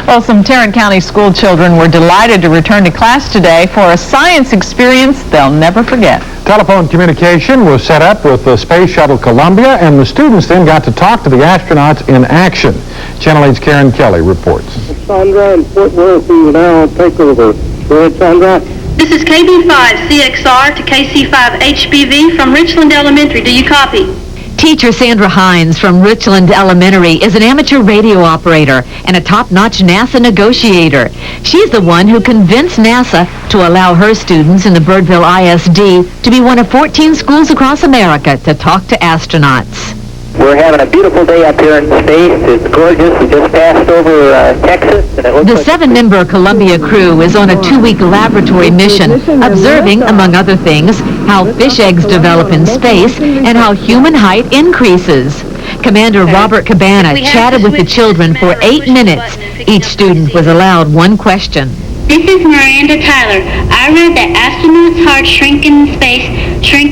Well, some Tarrant County school children were delighted to return to class today for a science experience they'll never forget. Telephone communication was set up with the Space Shuttle Columbia, and the students then got to talk to the astronauts in action. Channel 8's Karen Kelly reports. Sandra in Fort Worth, we will now take over. Go ahead, Sandra. This is KB5CXR to KC5HBV from Richland Elementary. Do you copy? Teacher Sandra Hines from Richland Elementary is an amateur radio operator and a top-notch NASA negotiator. She's the one who convinced NASA to allow her students in the Birdville ISD to be one of 14 schools across America to talk to astronauts. We're having a beautiful day up here in space. It's gorgeous. We just passed over Texas. And it looks the like 7-member Columbia crew is on a 2-week laboratory mission, observing, among other things, how fish eggs develop in space and how human height increases. Commander Robert Cabana chatted with the children for 8 minutes. Each student was allowed one question. This is Miranda Tyler. I read that astronauts' hearts shrink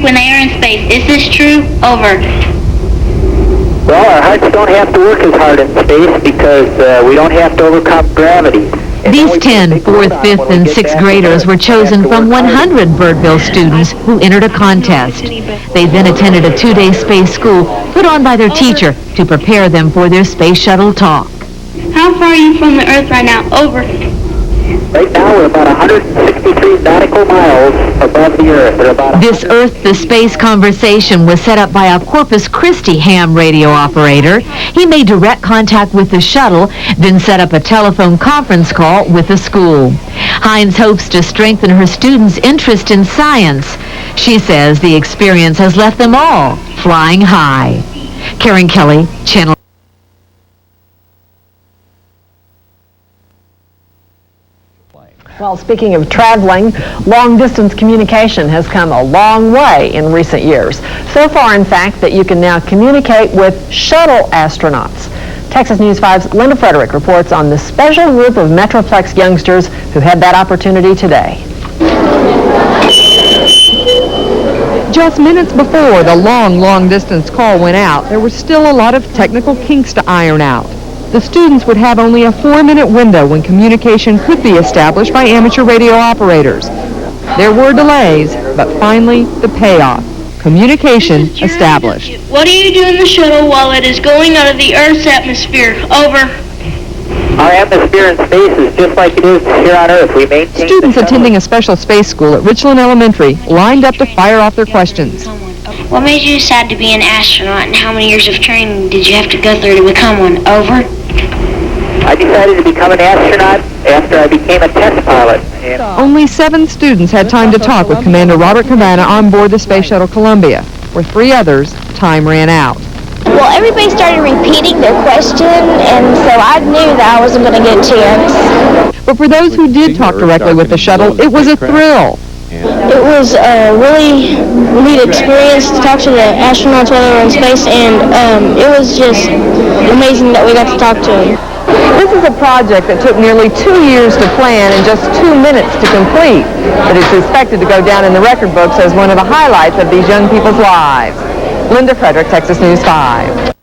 when they are in space. Is this true? Over. Well, our hearts don't have to work as hard in space because we don't have to overcome gravity. These 10 4th, 5th, and 6th graders were chosen from 100 Birdville students who entered a contest. They then attended a 2-day space school put on by their teacher to prepare them for their space shuttle talk. How far are you from the Earth right now? Over. Right now, we're about 163 nautical miles above the Earth. This Earth to Space conversation was set up by a Corpus Christi ham radio operator. He made direct contact with the shuttle, then set up a telephone conference call with the school. Hines hopes to strengthen her students' interest in science. She says the experience has left them all flying high. Karen Kelly, Channel. Well, speaking of traveling, long-distance communication has come a long way in recent years. So far, in fact, that you can now communicate with shuttle astronauts. Texas News 5's Linda Frederick reports on the special group of Metroplex youngsters who had that opportunity today. Just minutes before the long-distance call went out, there were still a lot of technical kinks to iron out. The students would have only a 4-minute window when communication could be established by amateur radio operators. There were delays, but finally the payoff. Communication established. What do you do in the shuttle while it is going out of the Earth's atmosphere? Over. Our atmosphere in space is just like it is here on Earth. We maintain Students attending a special space school at Richland Elementary lined up to fire off their questions. What made you decide to be an astronaut, and how many years of training did you have to go through to become one? Over. I decided to become an astronaut after I became a test pilot. Only 7 students had time to talk with Commander Robert Cabana on board the Space Shuttle Columbia. For 3 others, time ran out. Well, everybody started repeating their question, and so I knew that I wasn't going to get a chance. But for those who did talk directly with the shuttle, it was a thrill. It was a really neat experience to talk to the astronauts while they were in space, and it was just amazing that we got to talk to them. This is a project that took nearly 2 years to plan and just 2 minutes to complete, but it's expected to go down in the record books as one of the highlights of these young people's lives. Linda Frederick, Texas News 5.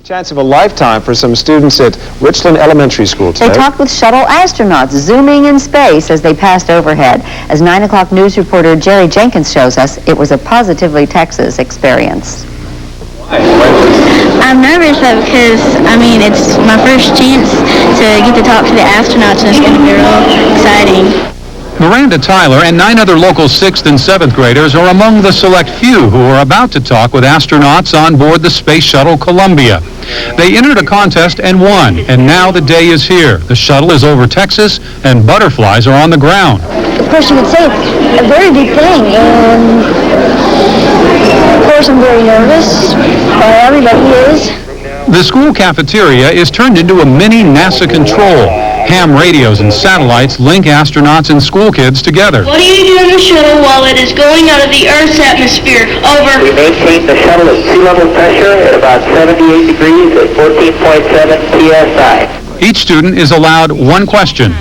Chance of a lifetime for some students at Richland Elementary School today. They talked with shuttle astronauts zooming in space as they passed overhead. As 9 o'clock news reporter Jerry Jenkins shows us, it was a positively Texas experience. I'm nervous because, it's my first chance to get to talk to the astronauts, and it's going to be real exciting. Miranda Tyler and 9 other local 6th and 7th graders are among the select few who are about to talk with astronauts on board the Space Shuttle Columbia. They entered a contest and won, and now the day is here. The shuttle is over Texas, and butterflies are on the ground. Of course, you would say it's a very big thing, and of course I'm very nervous, but everybody is. The school cafeteria is turned into a mini NASA control. Ham radios and satellites link astronauts and school kids together. What do you do in the shuttle while it is going out of the Earth's atmosphere? Over. We maintain the shuttle at sea level pressure at about 78 degrees at 14.7 psi. Each student is allowed one question.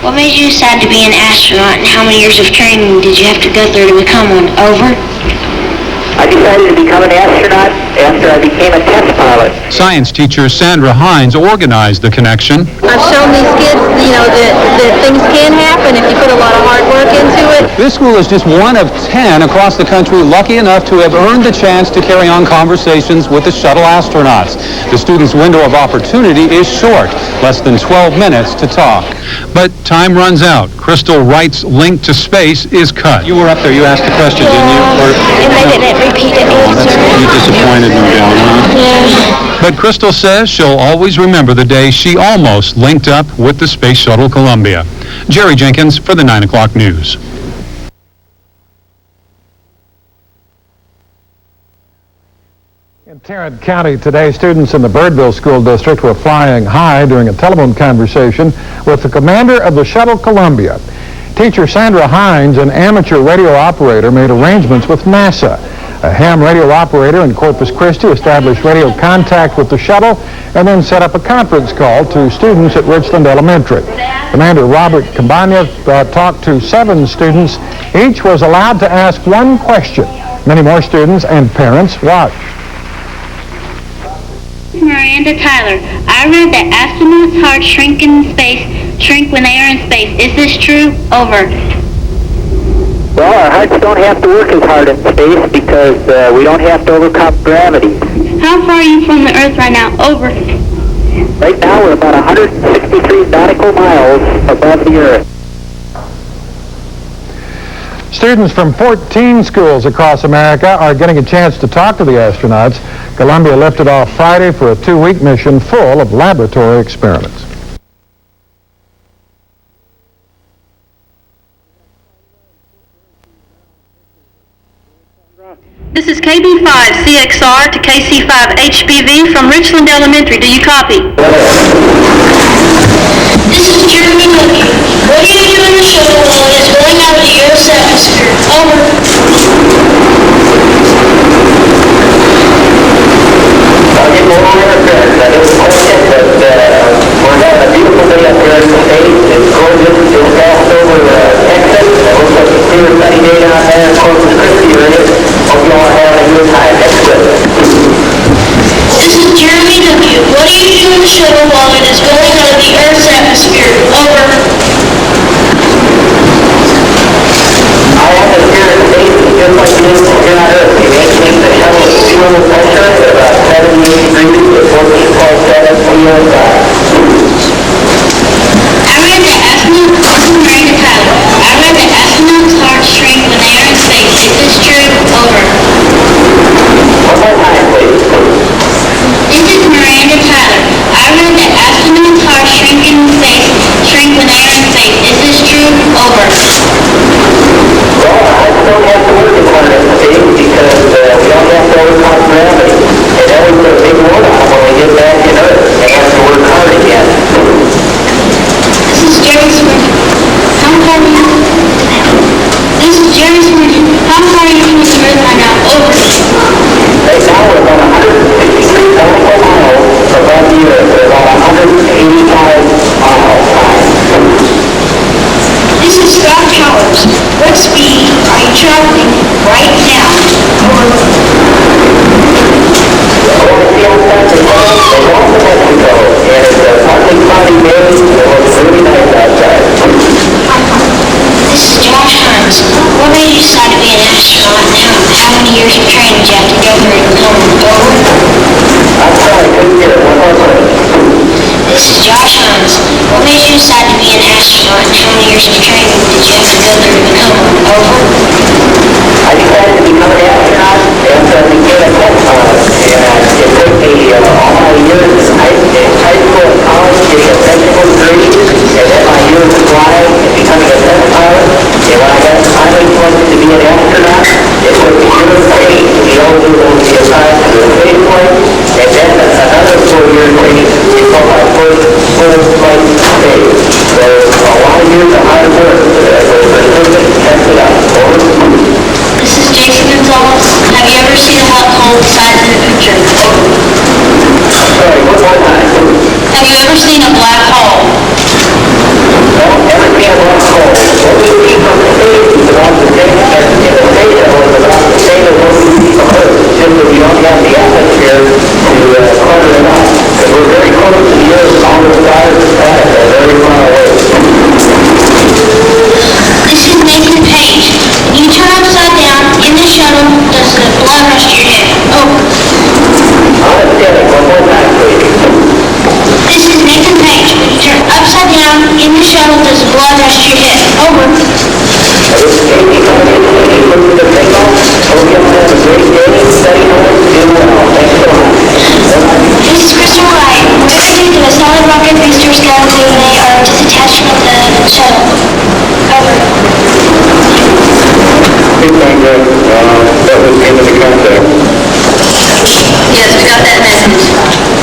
What made you decide to be an astronaut, and how many years of training did you have to go through to become one? Over. I decided to become an astronaut after I became a test pilot. Science teacher Sandra Hines organized the connection. I've shown these kids, that things can happen if you put a lot of hard work into it. This school is just one of 10 across the country lucky enough to have earned the chance to carry on conversations with the shuttle astronauts. The students' window of opportunity is short, less than 12 minutes to talk. But time runs out. Crystal Wright's link to space is cut. You were up there, you asked the question, didn't you? And they didn't repeat it. You disappointed them down, huh? Yeah. But Crystal says she'll always remember the day she almost linked up with the Space Shuttle Columbia. Jerry Jenkins for the 9 o'clock news. In Tarrant County today, students in the Birdville School District were flying high during a telephone conversation with the commander of the Shuttle Columbia. Teacher Sandra Hines, an amateur radio operator, made arrangements with NASA. A ham radio operator in Corpus Christi established radio contact with the shuttle and then set up a conference call to students at Richland Elementary. Commander Robert Campagna talked to 7 students. Each was allowed to ask one question. Many more students and parents watched. Miranda Tyler, I read that astronauts' hearts shrink when they are in space. Is this true? Over. Well, our hearts don't have to work as hard in space because we don't have to overcome gravity. How far are you from the Earth right now? Over. Right now, we're about 163 nautical miles above the Earth. Students from 14 schools across America are getting a chance to talk to the astronauts. Columbia lifted off Friday for a 2-week mission full of laboratory experiments. This is KB5CXR to KC5HBV from Richland Elementary. Do you copy? This is Jeremy Cookie. What do you do in the shuttle while it is going out of the Earth's atmosphere? Over. I'll get more interference. I know the question, but we're having a beautiful day up here in the state. It's gorgeous. Just passed over Texas. It looks like a clear sunny day down there in Corpus Christi area. Hope you all have a good time. Next question. This is Jeremy W. What do you do in the shuttle while it is going out of the Earth's atmosphere? Over. Our atmosphere in space is just like it is here on Earth. We maintain the shuttle's fuel pressure at about 78 degrees with 14.7 psi. I read that astronauts, this is Miranda Tyler. I read that astronauts' hearts shrink when they are in space. Is this true? Over. One more time, please. This is Miranda Tyler. I read that astronauts' hearts shrink when they are in space. Is this true? Over. Well, our hearts don't have to work as hard in space because we don't have to overcome gravity. And then we put a big load on them when we get back in Earth. They have to work hard again. This is Jerry Swindon. How far are you? This is Jerry Swindon. How far are you from the Earth right now? Over. Right now we're about 163 nautical miles above the Earth. We're about 185 miles high. This is Scott Towers. What speed are you traveling right now? Over. We're going to see outside the Gulf of Mexico, and it's a partly cloudy day. It looks really nice outside. This is Josh Hines. What made you decide to be an astronaut now? How many years of training did you have to go through to become an over? I'm sorry, I couldn't get it. One more time. This is Josh Hines. What made you decide to be an astronaut and how many years of training did you have to go through to become an over? I decided to become an astronaut and became a test pilot. And it took me all my years in high school and college getting a technical degree, and then my years of flying and becoming a test pilot. And when I got finally selected to be an astronaut, it took me years of training to be eligible to be assigned to the space flight, and then another 4 years training before my first full flight to space. So a lot of years of hard work was persistent and kept it up. Over. This is Jason Gonzalez. Have you ever seen a hot coal beside in the picture? Over. in the shuttle does blood rush to your head? Over. This is Casey Hines. You look at the signal. Hope you have a great day. Study hard. Do well. Thanks so much. This is Crystal Wright. Where do the solid rocket boosters go when they are disattached from the shuttle? Over. Hey, Sandra, that was the end of the contact. Yes, we got that message.